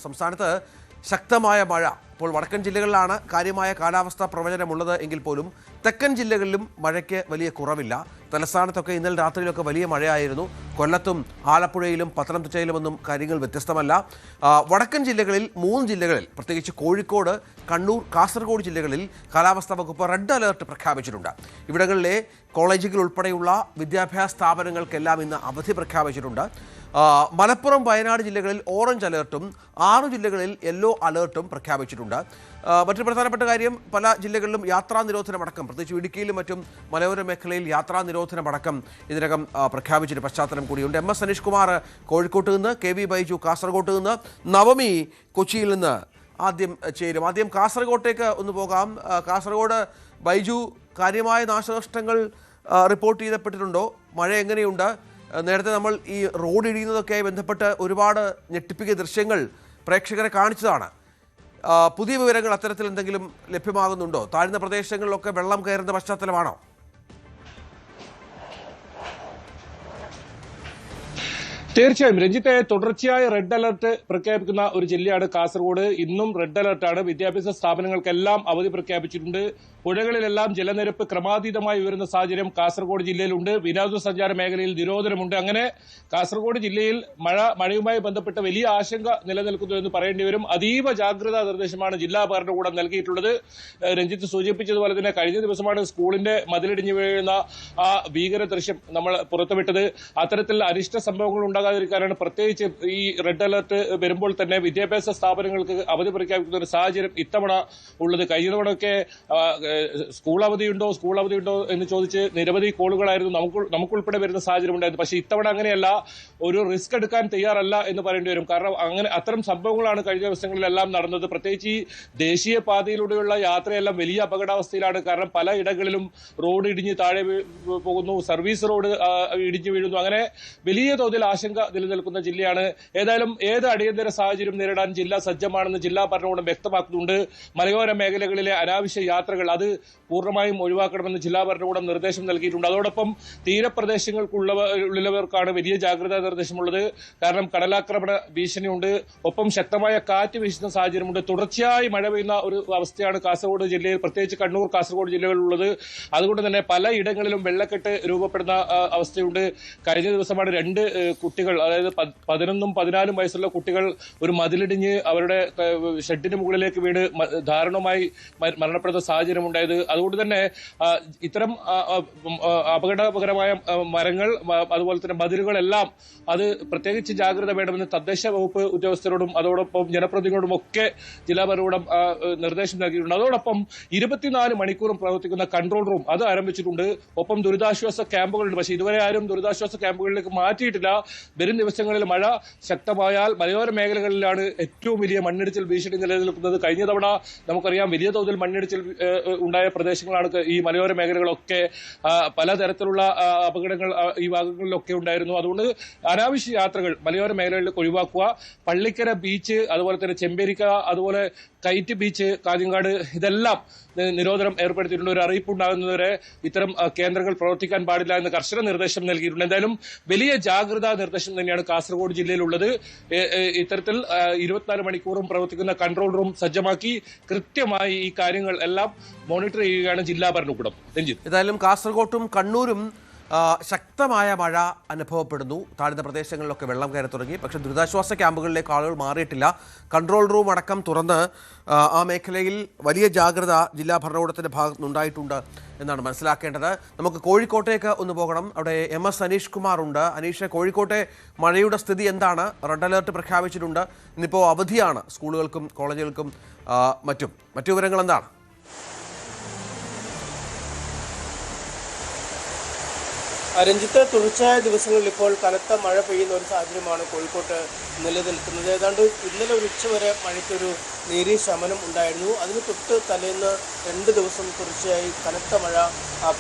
സംസ്ഥാനത്ത് ശക്തമായ മഴ. ഇപ്പോൾ വടക്കൻ ജില്ലകളിലാണ് കാര്യമായ കാലാവസ്ഥാ പ്രവചനമുള്ളത് എങ്കിൽ പോലും തെക്കൻ ജില്ലകളിലും മഴയ്ക്ക് വലിയ കുറവില്ല. തലസ്ഥാനത്തൊക്കെ ഇന്നലെ രാത്രിയിലൊക്കെ വലിയ മഴയായിരുന്നു. കൊല്ലത്തും ആലപ്പുഴയിലും പത്തനംതിട്ടയിലുമൊന്നും കാര്യങ്ങൾ വ്യത്യസ്തമല്ല. വടക്കൻ ജില്ലകളിൽ 3 ജില്ലകളിൽ, പ്രത്യേകിച്ച് കോഴിക്കോട്, കണ്ണൂർ, കാസർഗോഡ് ജില്ലകളിൽ കാലാവസ്ഥാ വകുപ്പ് റെഡ് അലേർട്ട് പ്രഖ്യാപിച്ചിട്ടുണ്ട്. ഇവിടങ്ങളിലെ കോളേജുകൾ ഉൾപ്പെടെയുള്ള വിദ്യാഭ്യാസ സ്ഥാപനങ്ങൾക്കെല്ലാം ഇന്ന് അവധി പ്രഖ്യാപിച്ചിട്ടുണ്ട്. മലപ്പുറം, വയനാട് ജില്ലകളിൽ ഓറഞ്ച് അലേർട്ടും 6 ജില്ലകളിൽ യെല്ലോ അലേർട്ടും പ്രഖ്യാപിച്ചിട്ടുണ്ട്. മറ്റൊരു പ്രധാനപ്പെട്ട കാര്യം, പല ജില്ലകളിലും യാത്രാ നിരോധനമടക്കം, പ്രത്യേകിച്ച് ഇടുക്കിയിലും മറ്റും മലയോര മേഖലയിൽ യാത്രാ നിരോധനമടക്കം ഇതിനകം പ്രഖ്യാപിച്ചൊരു പശ്ചാത്തലം കൂടിയുണ്ട്. MS അനീഷ് കുമാർ കോഴിക്കോട്ട് നിന്ന്, KV ബൈജു കാസർഗോട്ട് നിന്ന്, നവമി കൊച്ചിയിൽ നിന്ന് ആദ്യം ചേരും. ആദ്യം കാസർഗോട്ടേക്ക് ഒന്ന് പോകാം. കാസർഗോഡ് ബൈജു, കാര്യമായ നാശനഷ്ടങ്ങൾ റിപ്പോർട്ട് ചെയ്യപ്പെട്ടിട്ടുണ്ടോ? മഴ എങ്ങനെയുണ്ട്? നേരത്തെ നമ്മൾ ഈ റോഡ് ഇടിയുന്നതൊക്കെയായി ബന്ധപ്പെട്ട് ഒരുപാട് ഞെട്ടിപ്പിക്കുന്ന ദൃശ്യങ്ങൾ പ്രേക്ഷകരെ കാണിച്ചതാണ്. പുതിയ വിവരങ്ങൾ അത്തരത്തിൽ എന്തെങ്കിലും ലഭ്യമാകുന്നുണ്ടോ? താഴ്ന്ന പ്രദേശങ്ങളിലൊക്കെ വെള്ളം കയറുന്ന പശ്ചാത്തലമാണോ? തീർച്ചയായും രഞ്ജിത്തെ, തുടർച്ചയായ റെഡ് അലർട്ട് പ്രഖ്യാപിക്കുന്ന ഒരു ജില്ലയാണ് കാസർഗോഡ്. ഇന്നും റെഡ് അലർട്ടാണ്. വിദ്യാഭ്യാസ സ്ഥാപനങ്ങൾക്കെല്ലാം അവധി പ്രഖ്യാപിച്ചിട്ടുണ്ട്. പുഴകളിലെല്ലാം ജലനിരപ്പ് ക്രമാതീതമായി ഉയരുന്ന സാഹചര്യം കാസർഗോഡ് ജില്ലയിലുണ്ട്. വിനോദസഞ്ചാര മേഖലയിൽ നിരോധനമുണ്ട്. അങ്ങനെ കാസർഗോഡ് ജില്ലയിൽ മഴയുമായി ബന്ധപ്പെട്ട വലിയ ആശങ്ക നിലനിൽക്കുന്നു എന്ന് പറയേണ്ടി വരും. അതീവ ജാഗ്രതാ നിർദ്ദേശമാണ് ജില്ലാ ഭരണകൂടം നൽകിയിട്ടുള്ളത്. രഞ്ജിത്ത് സൂചിപ്പിച്ചതുപോലെ തന്നെ കഴിഞ്ഞ ദിവസമാണ് സ്കൂളിന്റെ മതിലിടിഞ്ഞു വീഴുന്ന ആ ഭീകര ദൃശ്യം നമ്മൾ പുറത്തുവിട്ടത്. അത്തരത്തിൽ അനിഷ്ട സംഭവങ്ങൾ ഉണ്ടാകാതിരിക്കാനാണ് പ്രത്യേകിച്ച് ഈ റെഡ് അലർട്ട് വരുമ്പോൾ തന്നെ വിദ്യാഭ്യാസ സ്ഥാപനങ്ങൾക്ക് അവധി പ്രഖ്യാപിക്കുന്ന ഒരു സാഹചര്യം ഇത്തവണ ഉള്ളത്. കഴിഞ്ഞ തവണയൊക്കെ സ്കൂൾ അവധിയുണ്ടോ എന്ന് ചോദിച്ച് നിരവധി കോളുകളായിരുന്നു നമുക്കുൾപ്പെടെ വരുന്ന സാഹചര്യം ഉണ്ടായിരുന്നു. പക്ഷേ ഇത്തവണ അങ്ങനെയല്ല. ഒരു റിസ്ക് എടുക്കാൻ തയ്യാറല്ല എന്ന് പറയേണ്ടി വരും. കാരണം അത്തരം സംഭവങ്ങളാണ് കഴിഞ്ഞ ദിവസങ്ങളിലെല്ലാം നടന്നത്. പ്രത്യേകിച്ച് ഈ ദേശീയ പാതയിലൂടെയുള്ള യാത്രയെല്ലാം വലിയ അപകടാവസ്ഥയിലാണ്. കാരണം പലയിടങ്ങളിലും റോഡ് ഇടിഞ്ഞ് താഴെ പോകുന്നു, സർവീസ് റോഡ് ഇടിഞ്ഞു വീഴുന്നു. അങ്ങനെ വലിയ തോതിൽ ആശങ്ക നിലനിൽക്കുന്ന ജില്ലയാണ്. ഏതായാലും ഏത് അടിയന്തര സാഹചര്യം നേരിടാൻ ജില്ല സജ്ജമാണെന്ന് ജില്ലാ ഭരണകൂടം വ്യക്തമാക്കുന്നുണ്ട്. മലയോര മേഖലകളിലെ അനാവശ്യ യാത്രകൾ അത് പൂർണ്ണമായും ഒഴിവാക്കണമെന്ന് ജില്ലാ ഭരണകൂടം നിർദ്ദേശം നൽകിയിട്ടുണ്ട്. അതോടൊപ്പം തീരപ്രദേശങ്ങൾക്കുള്ളവർക്കാണ് വലിയ ജാഗ്രതാ നിർദ്ദേശമുള്ളത്. കാരണം കടലാക്രമണ ഭീഷണിയുണ്ട്. ഒപ്പം ശക്തമായ കാറ്റ് വീശുന്ന സാഹചര്യമുണ്ട്. തുടർച്ചയായി മഴ പെയ്യുന്ന ഒരു അവസ്ഥയാണ് കാസർഗോഡ് ജില്ലയിൽ, പ്രത്യേകിച്ച് കണ്ണൂർ, കാസർഗോഡ് ജില്ലകളിലുള്ളത്. അതുകൊണ്ട് തന്നെ പലയിടങ്ങളിലും വെള്ളക്കെട്ട് രൂപപ്പെടുന്ന അവസ്ഥയുണ്ട്. കഴിഞ്ഞ ദിവസമാണ് 2 കുട്ടികൾ, അതായത് 11ഉം 14ഉം വയസ്സുള്ള കുട്ടികൾ ഒരു മതിലിടിഞ്ഞ് അവരുടെ ഷെഡിന് മുകളിലേക്ക് വീണ് ദാരുണമായി മരണപ്പെടുന്ന സാഹചര്യം ഉണ്ടായത്. അതുകൊണ്ട് തന്നെ ഇത്തരം അപകടകരമായ മരങ്ങൾ, അതുപോലെ തന്നെ മതിലുകളെല്ലാം അത് പ്രത്യേകിച്ച് ജാഗ്രത വേണമെന്ന് തദ്ദേശ വകുപ്പ് ഉദ്യോഗസ്ഥരോടും അതോടൊപ്പം ജനപ്രതിനിധികളോടും ഒക്കെ ജില്ലാ ഭരണകൂടം നിർദ്ദേശം നൽകിയിട്ടുണ്ട്. അതോടൊപ്പം 24 മണിക്കൂറും പ്രവർത്തിക്കുന്ന കൺട്രോൾ റൂം അത് ആരംഭിച്ചിട്ടുണ്ട്. ഒപ്പം ദുരിതാശ്വാസ ക്യാമ്പുകളുണ്ട്. പക്ഷേ ഇതുവരെ ആരും ദുരിതാശ്വാസ ക്യാമ്പുകളിലേക്ക് മാറ്റിയിട്ടില്ല. വരും ദിവസങ്ങളിൽ മഴ ശക്തമായാൽ മലയോര മേഖലകളിലാണ് ഏറ്റവും വലിയ മണ്ണിടിച്ചിൽ ഭീഷണി നിലനിൽക്കുന്നത്. കഴിഞ്ഞ തവണ നമുക്കറിയാം വലിയ തോതിൽ മണ്ണിടിച്ചിൽ ഉണ്ടായ പ്രദേശങ്ങളാണ് ഈ മലയോര മേഖലകളൊക്കെ. പലതരത്തിലുള്ള അപകടങ്ങൾ ഈ ഭാഗങ്ങളിലൊക്കെ ഉണ്ടായിരുന്നു. അതുകൊണ്ട് അനാവശ്യ യാത്രകൾ മലയോര മേഖലകളിൽ ഒഴിവാക്കുക. പള്ളിക്കര ബീച്ച്, അതുപോലെ തന്നെ ചെമ്പേരിക്ക, അതുപോലെ കൈറ്റ് ബീച്ച്, കാഞ്ഞങ്ങാട്, ഇതെല്ലാം നിരോധനം ഏർപ്പെടുത്തിയിട്ടുണ്ട്. ഒരു അറിയിപ്പ് ഉണ്ടാകുന്നതുവരെ ഇത്തരം കേന്ദ്രങ്ങൾ പ്രവർത്തിക്കാൻ പാടില്ല എന്ന് കർശന നിർദ്ദേശം നൽകിയിട്ടുണ്ട്. എന്തായാലും വലിയ ജാഗ്രതാ നിർദ്ദേശം തന്നെയാണ് കാസർഗോഡ് ജില്ലയിലുള്ളത്. ഇത്തരത്തിൽ 24 മണിക്കൂറും പ്രവർത്തിക്കുന്ന കൺട്രോൾ റൂം സജ്ജമാക്കി കൃത്യമായി ഈ കാര്യങ്ങൾ എല്ലാം മോണിറ്റർ ചെയ്യുകയാണ് ജില്ലാ ഭരണകൂടം. രഞ്ജിത്ത്, ഏതായാലും കാസർഗോട്ടും കണ്ണൂരും ശക്തമായ മഴ അനുഭവപ്പെടുന്നു. താഴ്ന്ന പ്രദേശങ്ങളിലൊക്കെ വെള്ളം കയറി തുടങ്ങി. പക്ഷേ ദുരിതാശ്വാസ ക്യാമ്പുകളിലേക്ക് ആളുകൾ മാറിയിട്ടില്ല. കൺട്രോൾ റൂം അടക്കം തുറന്ന് ആ മേഖലയിൽ വലിയ ജാഗ്രത ജില്ലാ ഭരണകൂടത്തിൻ്റെ ഭാഗത്തുനിന്നുണ്ടായിട്ടുണ്ട് എന്നാണ് മനസ്സിലാക്കേണ്ടത്. നമുക്ക് കോഴിക്കോട്ടേക്ക് ഒന്ന് പോകണം. അവിടെ MS അനീഷ് കുമാർ ഉണ്ട്. അനീഷ്, കോഴിക്കോട്ടെ മഴയുടെ സ്ഥിതി എന്താണ്? റെഡ് അലേർട്ട് പ്രഖ്യാപിച്ചിട്ടുണ്ട്. ഇന്നിപ്പോൾ അവധിയാണ് സ്കൂളുകൾക്കും കോളേജുകൾക്കും മറ്റു വിവരങ്ങൾ എന്താണ്? രഞ്ജിത്ത്, തുടർച്ചയായ ദിവസങ്ങളിൽ ഇപ്പോൾ കനത്ത മഴ പെയ്യുന്ന ഒരു സാഹചര്യമാണ് കോഴിക്കോട്ട് നിലനിൽക്കുന്നത്. ഏതാണ്ട് ഇന്നലെ ഒരു ഉച്ചവരെ മഴയ്ക്കൊരു നേരിയ ശമനം ഉണ്ടായിരുന്നു. അതിന് തൊട്ട് തലേന്ന് 2 ദിവസം തുടർച്ചയായി കനത്ത മഴ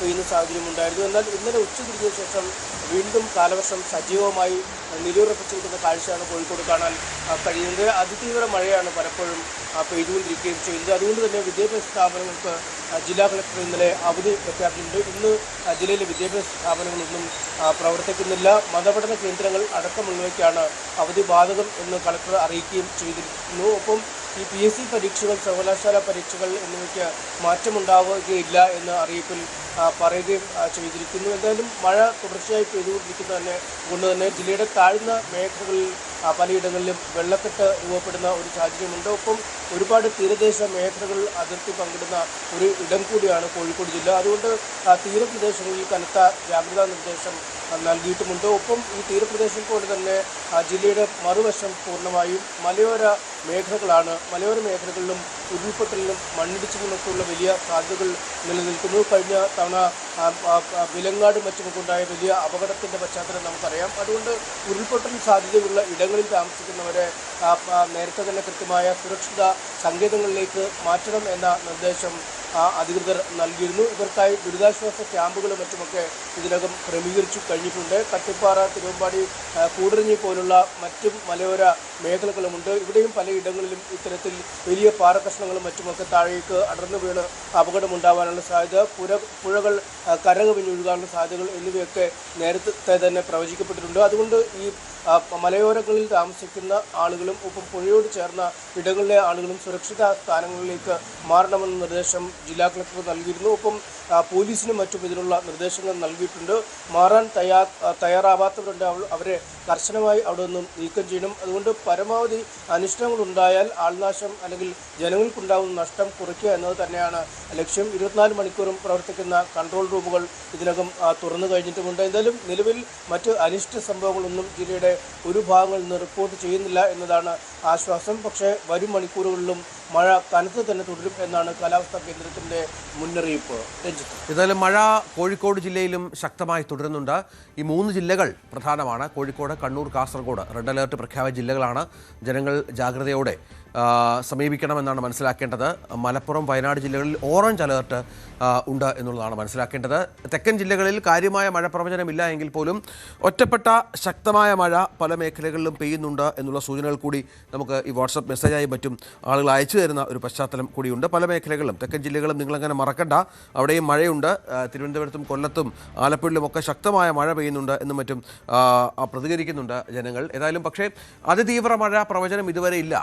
പെയ്യുന്ന സാഹചര്യം ഉണ്ടായിരുന്നു. എന്നാൽ ഇന്നലെ ഉച്ചതിരിഞ്ഞ ശേഷം വീണ്ടും കാലവർഷം സജീവമായി നിലയുറപ്പിച്ചിരിക്കുന്ന കാഴ്ചയാണ് കോഴിക്കോട് കാണാൻ കഴിയുന്നത്. അതിതീവ്ര മഴയാണ് പലപ്പോഴും പെയ്തുകൊണ്ടിരിക്കുകയും ചെയ്യുന്നത്. അതുകൊണ്ട് തന്നെ വിദ്യാഭ്യാസ സ്ഥാപനങ്ങൾക്ക് ജില്ലാ കളക്ടർ ഇന്നലെ അവധി പ്രഖ്യാപിച്ചിട്ടുണ്ട്. ഇന്ന് ജില്ലയിലെ വിദ്യാഭ്യാസ സ്ഥാപനങ്ങളൊന്നും പ്രവർത്തിക്കുന്നില്ല. മതപഠന കേന്ദ്രങ്ങൾ അടക്കമുള്ളവയ്ക്കാണ് അവധി ബാധകം എന്ന് കളക്ടർ അറിയിക്കുകയും ചെയ്തിരിക്കുന്നു. ഒപ്പം ഈ PSC പരീക്ഷകൾ, സർവകലാശാല പരീക്ഷകൾ എന്നിവയ്ക്ക് മാറ്റമുണ്ടാവുകയില്ല എന്ന് അറിയിപ്പിൽ പറയുകയും ചെയ്തിരിക്കുന്നു. എന്തായാലും മഴ തുടർച്ചയായി പെയ്തുകൊണ്ടിരിക്കുന്നത് കൊണ്ട് തന്നെ ജില്ലയുടെ താഴ്ന്ന മേഖലകളിൽ പലയിടങ്ങളിലും വെള്ളക്കെട്ട് രൂപപ്പെടുന്ന ഒരു സാഹചര്യമുണ്ട്. ഒപ്പം ഒരുപാട് തീരദേശ മേഖലകൾ അതിർത്തി പങ്കിടുന്ന ഒരു ഇടം കൂടിയാണ് കോഴിക്കോട് ജില്ല. അതുകൊണ്ട് തീരപ്രദേശങ്ങളിൽ കനത്ത ജാഗ്രതാ നിർദ്ദേശം നൽകിയിട്ടുമുണ്ട്. ഒപ്പം ഈ തീരപ്രദേശം പോലെ തന്നെ ജില്ലയുടെ മറുവശം പൂർണ്ണമായും മലയോര മേഖലകളാണ്. മലയോര മേഖലകളിലും ഉരുൾപൊട്ടലിനും മണ്ണിടിച്ചിലിനുമൊക്കെയുള്ള വലിയ സാധ്യതകൾ നിലനിൽക്കുന്നു. കഴിഞ്ഞ തവണ വിലങ്ങാട് മറ്റുമൊക്കെ ഉണ്ടായ വലിയ അപകടത്തിൻ്റെ പശ്ചാത്തലം നമുക്കറിയാം. അതുകൊണ്ട് ഉരുൾപൊട്ടൽ സാധ്യതയുള്ള ഇടങ്ങളിൽ താമസിക്കുന്നവരെ നേരത്തെ തന്നെ കൃത്യമായ സുരക്ഷിത സങ്കേതങ്ങളിലേക്ക് മാറ്റണം എന്ന നിർദ്ദേശം അധികൃതർ നൽകിയിരുന്നു. ഇവർക്കായി ദുരിതാശ്വാസ ക്യാമ്പുകളും മറ്റുമൊക്കെ ഇതിനകം ക്രമീകരിച്ചു കഴിഞ്ഞിട്ടുണ്ട്. കട്ടിപ്പാറ, തിരുവമ്പാടി, കൂടരഞ്ഞി പോലുള്ള മറ്റും മലയോര മേഖലകളുമുണ്ട്. ഇവിടെയും പലയിടങ്ങളിലും ഇത്തരത്തിൽ വലിയ പാറക്കഷ്ണങ്ങളും മറ്റുമൊക്കെ താഴേക്ക് അടർന്നു വീണ് അപകടമുണ്ടാവാനുള്ള സാധ്യത, പുഴകൾ കരകവിഞ്ഞൊഴുകാനുള്ള സാധ്യതകൾ എന്നിവയൊക്കെ നേരത്തെ തന്നെ പ്രവചിക്കപ്പെട്ടിട്ടുണ്ട്. അതുകൊണ്ട് ഈ മലയോരങ്ങളിൽ താമസിക്കുന്ന ആളുകളും ഒപ്പം പുഴയോട് ചേർന്ന ഇടങ്ങളിലെ ആളുകളും സുരക്ഷിത സ്ഥാനങ്ങളിലേക്ക് മാറണമെന്ന നിർദ്ദേശം ജില്ലാ കളക്ടർ നൽകിയിരുന്നു. ഒപ്പം പോലീസിനും മറ്റും ഇതിനുള്ള നിർദ്ദേശങ്ങൾ നൽകിയിട്ടുണ്ട്. മാറാൻ തയ്യാറാവാത്തവരുണ്ട്, അവരെ കർശനമായി അവിടെ നിന്നും നീക്കം ചെയ്യണം. അതുകൊണ്ട് പരമാവധി അനിഷ്ടങ്ങളുണ്ടായാൽ ആൾനാശം അല്ലെങ്കിൽ ജനങ്ങൾക്കുണ്ടാകുന്ന നഷ്ടം കുറയ്ക്കുക എന്നത് തന്നെയാണ് ലക്ഷ്യം. 24 മണിക്കൂറും പ്രവർത്തിക്കുന്ന കൺട്രോൾ റൂമുകൾ ഇതിനകം തുറന്നു കഴിഞ്ഞിട്ടുമുണ്ട്. എന്തായാലും നിലവിൽ മറ്റ് അനിഷ്ട സംഭവങ്ങളൊന്നും ജില്ലയുടെ ഒരു ഭാഗങ്ങളിൽ നിന്ന് റിപ്പോർട്ട് ചെയ്യുന്നില്ല എന്നതാണ് ആശ്വാസം. പക്ഷേ വരും മണിക്കൂറുകളിലും മഴ കനത്ത് തന്നെ തുടരും എന്നാണ് കാലാവസ്ഥാ കേന്ദ്രത്തിൻ്റെ മുന്നറിയിപ്പ്. ഏതായാലും മഴ കോഴിക്കോട് ജില്ലയിലും ശക്തമായി തുടരുന്നുണ്ട്. ഈ 3 ജില്ലകൾ പ്രധാനമാണ്. കോഴിക്കോട്, കണ്ണൂർ, കാസർഗോഡ് റെഡ് അലേർട്ട് പ്രഖ്യാപിച്ച ജില്ലകളാണ്. ജനങ്ങൾ ജാഗ്രതയോടെ സമീപിക്കണമെന്നാണ് മനസ്സിലാക്കേണ്ടത്. മലപ്പുറം, വയനാട് ജില്ലകളിൽ ഓറഞ്ച് അലേർട്ട് ഉണ്ട് എന്നുള്ളതാണ് മനസ്സിലാക്കേണ്ടത്. തെക്കൻ ജില്ലകളിൽ കാര്യമായ മഴ പ്രവചനമില്ല എങ്കിൽ പോലും ഒറ്റപ്പെട്ട ശക്തമായ മഴ പല മേഖലകളിലും പെയ്യുന്നുണ്ട് എന്നുള്ള സൂചനകൾ കൂടി നമുക്ക് ഈ വാട്സപ്പ് മെസ്സേജായി മറ്റും ആളുകൾ അയച്ചു തരുന്ന ഒരു പശ്ചാത്തലം കൂടിയുണ്ട്. പല മേഖലകളിലും തെക്കൻ ജില്ലകളും നിങ്ങളങ്ങനെ മറക്കണ്ട, അവിടെയും മഴയുണ്ട്. തിരുവനന്തപുരത്തും കൊല്ലത്തും ആലപ്പുഴയിലുമൊക്കെ ശക്തമായ മഴ പെയ്യുന്നുണ്ട് എന്നും മറ്റും പ്രതികരിക്കുന്നുണ്ട് ജനങ്ങൾ. ഏതായാലും പക്ഷേ അതിതീവ്ര മഴ പ്രവചനം ഇതുവരെ ഇല്ല.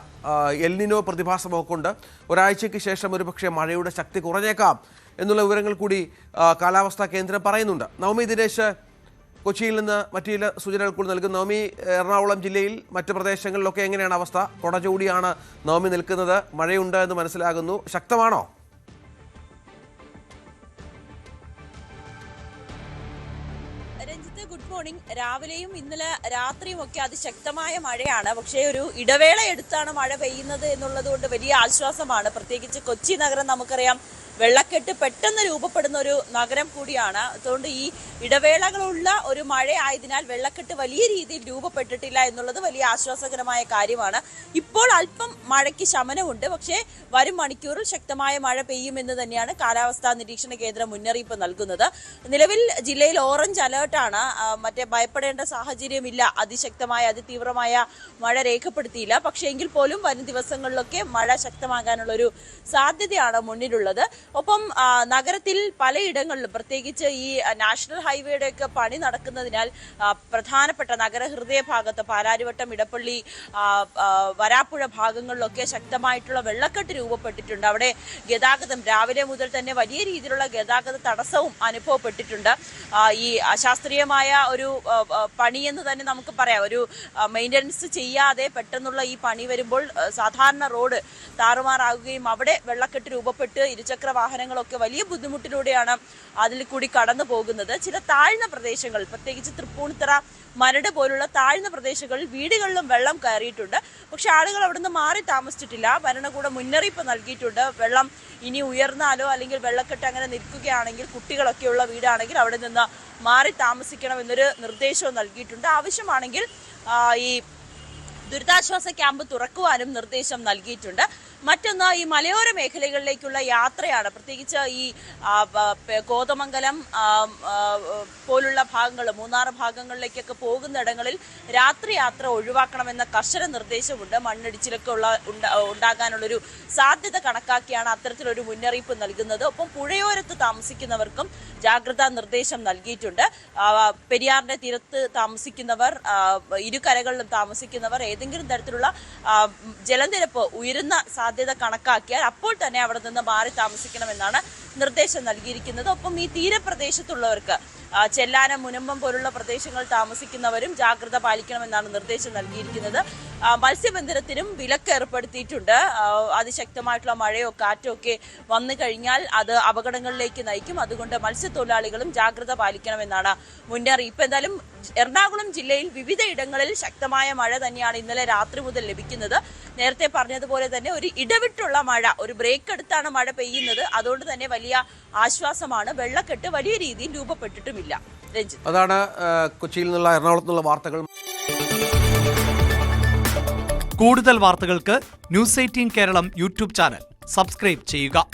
എൽനിനോ പ്രതിഭാസമൊക്കെ കൊണ്ട് ഒരാഴ്ചയ്ക്ക് ശേഷം ഒരുപക്ഷെ മഴയുടെ ശക്തി കുറഞ്ഞേക്കാം എന്നുള്ള വിവരങ്ങൾ കൂടി കാലാവസ്ഥാ കേന്ദ്രം പറയുന്നുണ്ട്. നവമി ദിനേശ് കൊച്ചിയിൽ നിന്ന് മറ്റു ചില സൂചനകൾ കൂടി നൽകും. നവമി, എറണാകുളം ജില്ലയിൽ മറ്റ് പ്രദേശങ്ങളിലൊക്കെ എങ്ങനെയാണ് അവസ്ഥ? കൊട ചൂടിയാണ് നവമി നിൽക്കുന്നത്. മഴയുണ്ട് എന്ന് മനസ്സിലാകുന്നു. ശക്തമാണോ? Good morning. രാവിലെയും ഇന്നലെ രാത്രിയും ഒക്കെ അതിശക്തമായ മഴയാണ്. പക്ഷേ ഒരു ഇടവേള എടുത്താണ് മഴ പെയ്യുന്നത് എന്നുള്ളത് കൊണ്ട് വലിയ ആശ്വാസമാണ്. പ്രത്യേകിച്ച് കൊച്ചി നഗരം നമുക്കറിയാം വെള്ളക്കെട്ട് പെട്ടെന്ന് രൂപപ്പെടുന്ന ഒരു നഗരം കൂടിയാണ്. അതുകൊണ്ട് ഈ ഇടവേളകളുള്ള ഒരു മഴ ആയതിനാൽ വെള്ളക്കെട്ട് വലിയ രീതിയിൽ രൂപപ്പെട്ടിട്ടില്ല എന്നുള്ളത് വലിയ ആശ്വാസകരമായ കാര്യമാണ്. ഇപ്പോൾ അല്പം മഴയ്ക്ക് ശമനമുണ്ട്. പക്ഷേ വരും മണിക്കൂറിൽ ശക്തമായ മഴ പെയ്യുമെന്ന് തന്നെയാണ് കാലാവസ്ഥാ നിരീക്ഷണ കേന്ദ്രം മുന്നറിയിപ്പ് നൽകുന്നത്. നിലവിൽ ജില്ലയിൽ ഓറഞ്ച് അലേർട്ടാണ്. മറ്റേ ഭയപ്പെടേണ്ട സാഹചര്യമില്ല. അതിശക്തമായ അതിതീവ്രമായ മഴ രേഖപ്പെടുത്തിയില്ല. പക്ഷേ എങ്കിൽ പോലും വരും ദിവസങ്ങളിലൊക്കെ മഴ ശക്തമാകാനുള്ളൊരു സാധ്യതയാണ് മുന്നിലുള്ളത്. ഒപ്പം നഗരത്തിൽ പലയിടങ്ങളിലും പ്രത്യേകിച്ച് ഈ നാഷണൽ ഹൈവേയുടെ ഒക്കെ പണി നടക്കുന്നതിനാൽ പ്രധാനപ്പെട്ട നഗരഹൃദയ ഭാഗത്ത് പാലാരിവട്ടം, ഇടപ്പള്ളി, വരാപ്പുഴ ഭാഗങ്ങളിലൊക്കെ ശക്തമായിട്ടുള്ള വെള്ളക്കെട്ട് രൂപപ്പെട്ടിട്ടുണ്ട്. അവിടെ ഗതാഗതം രാവിലെ മുതൽ തന്നെ വലിയ രീതിയിലുള്ള ഗതാഗത തടസ്സവും അനുഭവപ്പെട്ടിട്ടുണ്ട്. ഈ അശാസ്ത്രീയമായ ഒരു പണിയെന്ന് തന്നെ നമുക്ക് പറയാം. ഒരു മെയിൻ്റനൻസ് ചെയ്യാതെ പെട്ടെന്നുള്ള ഈ പണി വരുമ്പോൾ സാധാരണ റോഡ് താറുമാറാകുകയും അവിടെ വെള്ളക്കെട്ട് രൂപപ്പെട്ട് ഇരുചക്ര വാഹനങ്ങളൊക്കെ വലിയ ബുദ്ധിമുട്ടിലൂടെയാണ് അതിൽ കൂടി കടന്നു പോകുന്നത്. ചില താഴ്ന്ന പ്രദേശങ്ങൾ, പ്രത്യേകിച്ച് തൃപ്പൂണിത്തറ, മരട് പോലുള്ള താഴ്ന്ന പ്രദേശങ്ങളിൽ വീടുകളിലും വെള്ളം കയറിയിട്ടുണ്ട്. പക്ഷെ ആളുകൾ അവിടുന്ന് മാറി താമസിച്ചിട്ടില്ല. ഭരണകൂടം മുന്നറിയിപ്പ് നൽകിയിട്ടുണ്ട്. വെള്ളം ഇനി ഉയർന്നാലോ അല്ലെങ്കിൽ വെള്ളക്കെട്ട് അങ്ങനെ നിൽക്കുകയാണെങ്കിൽ കുട്ടികളൊക്കെയുള്ള വീടാണെങ്കിൽ അവിടെ നിന്ന് മാറി താമസിക്കണം എന്നൊരു നിർദ്ദേശവും നൽകിയിട്ടുണ്ട്. ആവശ്യമാണെങ്കിൽ ഈ ദുരിതാശ്വാസ ക്യാമ്പ് തുറക്കുവാനും നിർദ്ദേശം നൽകിയിട്ടുണ്ട്. മറ്റൊന്ന് ഈ മലയോര മേഖലകളിലേക്കുള്ള യാത്രയാണ്. പ്രത്യേകിച്ച് ഈ കോതമംഗലം പോലുള്ള ഭാഗങ്ങൾ, മൂന്നാർ ഭാഗങ്ങളിലേക്കൊക്കെ പോകുന്നിടങ്ങളിൽ രാത്രി യാത്ര ഒഴിവാക്കണമെന്ന കർശന നിർദ്ദേശമുണ്ട്. മണ്ണിടിച്ചിലൊക്കെ ഉണ്ടാകാനുള്ളൊരു സാധ്യത കണക്കാക്കിയാണ് അത്തരത്തിലൊരു മുന്നറിയിപ്പ് നൽകുന്നത്. ഒപ്പം പുഴയോരത്ത് താമസിക്കുന്നവർക്കും ജാഗ്രതാ നിർദ്ദേശം നൽകിയിട്ടുണ്ട്. പെരിയാറിന്റെ തീരത്ത് താമസിക്കുന്നവർ, ഇരുകരകളിലും താമസിക്കുന്നവർ ഏതെങ്കിലും തരത്തിലുള്ള ജലനിരപ്പ് ഉയരുന്ന സാധ്യത കണക്കാക്കിയാൽ അപ്പോൾ തന്നെ അവിടെ നിന്ന് മാറി താമസിക്കണമെന്നാണ് നിർദ്ദേശം നൽകിയിരിക്കുന്നത്. ഒപ്പം ഈ തീരപ്രദേശത്തുള്ളവർക്ക് ചെല്ലാനം, മുനമ്പം പോലുള്ള പ്രദേശങ്ങൾ താമസിക്കുന്നവരും ജാഗ്രത പാലിക്കണമെന്നാണ് നിർദ്ദേശം നൽകിയിരിക്കുന്നത്. മത്സ്യബന്ധനത്തിനും വിലക്ക് ഏർപ്പെടുത്തിയിട്ടുണ്ട്. അതിശക്തമായിട്ടുള്ള മഴയോ കാറ്റോ ഒക്കെ വന്നു കഴിഞ്ഞാൽ അത് അപകടങ്ങളിലേക്ക് നയിക്കും. അതുകൊണ്ട് മത്സ്യത്തൊഴിലാളികളും ജാഗ്രത പാലിക്കണമെന്നാണ് മുന്നറിയിപ്പ്. എന്തായാലും എറണാകുളം ജില്ലയിൽ വിവിധ ഇടങ്ങളിൽ ശക്തമായ മഴ തന്നെയാണ് ഇന്നലെ രാത്രി മുതൽ ലഭിക്കുന്നത്. നേരത്തെ പറഞ്ഞതുപോലെ തന്നെ ഒരു ഇടവിട്ടുള്ള മഴ, ഒരു ബ്രേക്ക് എടുത്താണ് മഴ പെയ്യുന്നത്. അതുകൊണ്ട് തന്നെ വലിയ ആശ്വാസമാണ്. വെള്ളക്കെട്ട് വലിയ രീതിയിൽ രൂപപ്പെട്ടിട്ടുമില്ല. രഞ്ജിത്ത്, അതാണ് കൊച്ചിയിൽ നിന്നുള്ള, എറണാകുളത്ത് നിന്നുള്ള വാർത്തകൾ. കൂടുതൽ വാർത്തകൾക്ക് news 18 Keralam YouTube channel subscribe ചെയ്യുക.